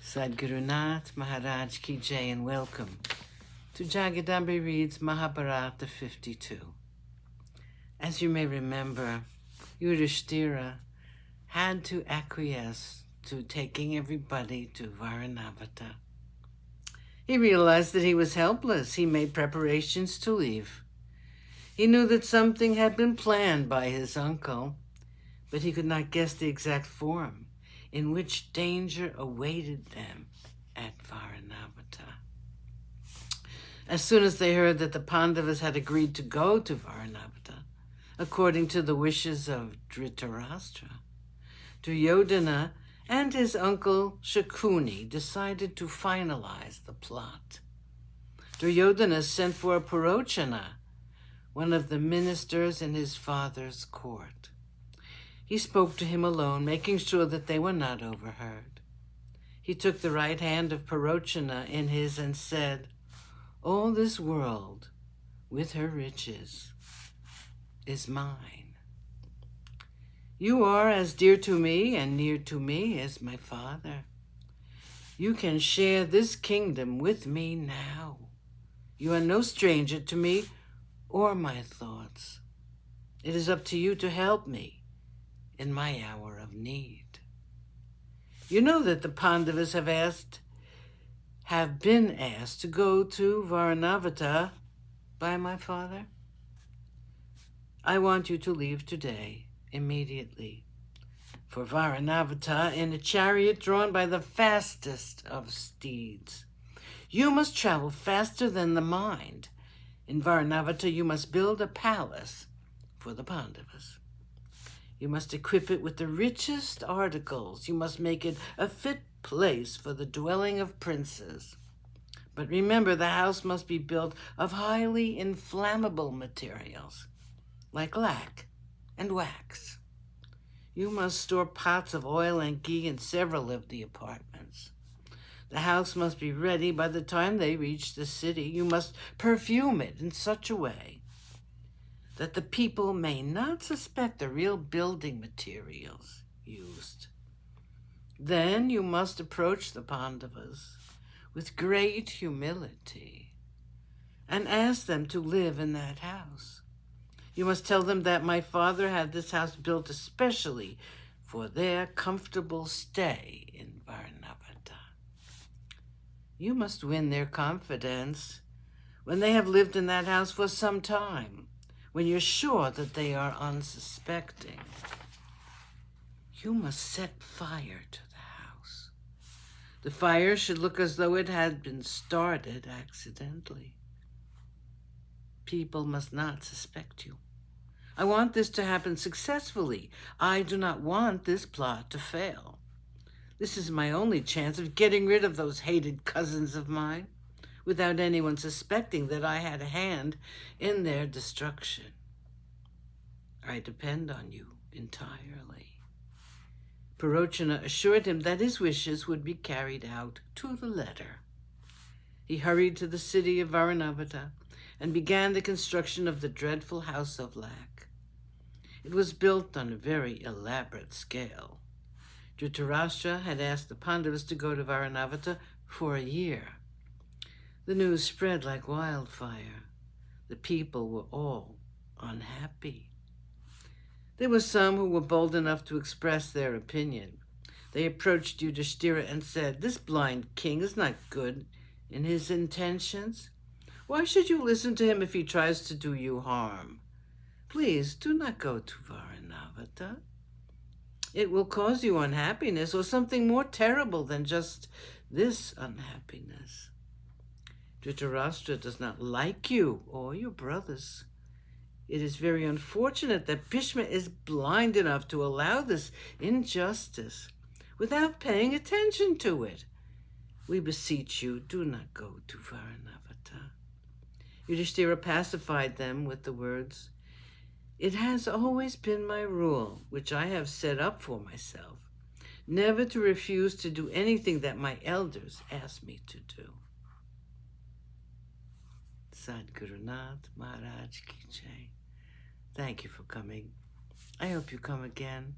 Sadgurunath Maharaj Ki Jai, and welcome to JagadambeReadsMahabharata52. As you may remember, Yudhishthira had to acquiesce to taking everybody to Varanavata. He realized that he was helpless. He made preparations to leave. He knew that something had been planned by his uncle, but he could not guess the exact form in which danger awaited them at Varanavata. As soon as they heard that the Pandavas had agreed to go to Varanavata, according to the wishes of Dhritarashtra, Duryodhana and his uncle Shakuni decided to finalize the plot. Duryodhana sent for Purochana, one of the ministers in his father's court. He spoke to him alone, making sure that they were not overheard. He took the right hand of Purochana in his and said, "All this world, with her riches, is mine. You are as dear to me and near to me as my father. You can share this kingdom with me now. You are no stranger to me or my thoughts. It is up to you to help me in my hour of need. You know that the Pandavas have been asked to go to Varanavata by my father. I want you to leave today, immediately, for Varanavata in a chariot drawn by the fastest of steeds. You must travel faster than the mind. In Varanavata, you must build a palace for the Pandavas. You must equip it with the richest articles. You must make it a fit place for the dwelling of princes. But remember, the house must be built of highly inflammable materials, like lac and wax. You must store pots of oil and ghee in several of the apartments. The house must be ready by the time they reach the city. You must perfume it in such a way that the people may not suspect the real building materials used. Then you must approach the Pandavas with great humility and ask them to live in that house. You must tell them that my father had this house built especially for their comfortable stay in Varanavata. You must win their confidence when they have lived in that house for some time, when you're sure that they are unsuspecting. You must set fire to the house. The fire should look as though it had been started accidentally. People must not suspect you. I want this to happen successfully. I do not want this plot to fail. This is my only chance of getting rid of those hated cousins of mine, without anyone suspecting that I had a hand in their destruction. I depend on you entirely." Purochana assured him that his wishes would be carried out to the letter. He hurried to the city of Varanavata and began the construction of the dreadful house of lac. It was built on a very elaborate scale. Dhritarashtra had asked the Pandavas to go to Varanavata for a year. The news spread like wildfire. The people were all unhappy. There were some who were bold enough to express their opinion. They approached Yudhishthira and said, "This blind king is not good in his intentions. Why should you listen to him if he tries to do you harm? Please do not go to Varanavata. It will cause you unhappiness or something more terrible than just this unhappiness. Dhritarashtra does not like you or your brothers. It is very unfortunate that Bhishma is blind enough to allow this injustice without paying attention to it. We beseech you, do not go to Varanavata." Yudhishthira pacified them with the words, "It has always been my rule, which I have set up for myself, never to refuse to do anything that my elders ask me to do." Sadgurunath Maharaj Ki Jai. Thank you for coming. I hope you come again.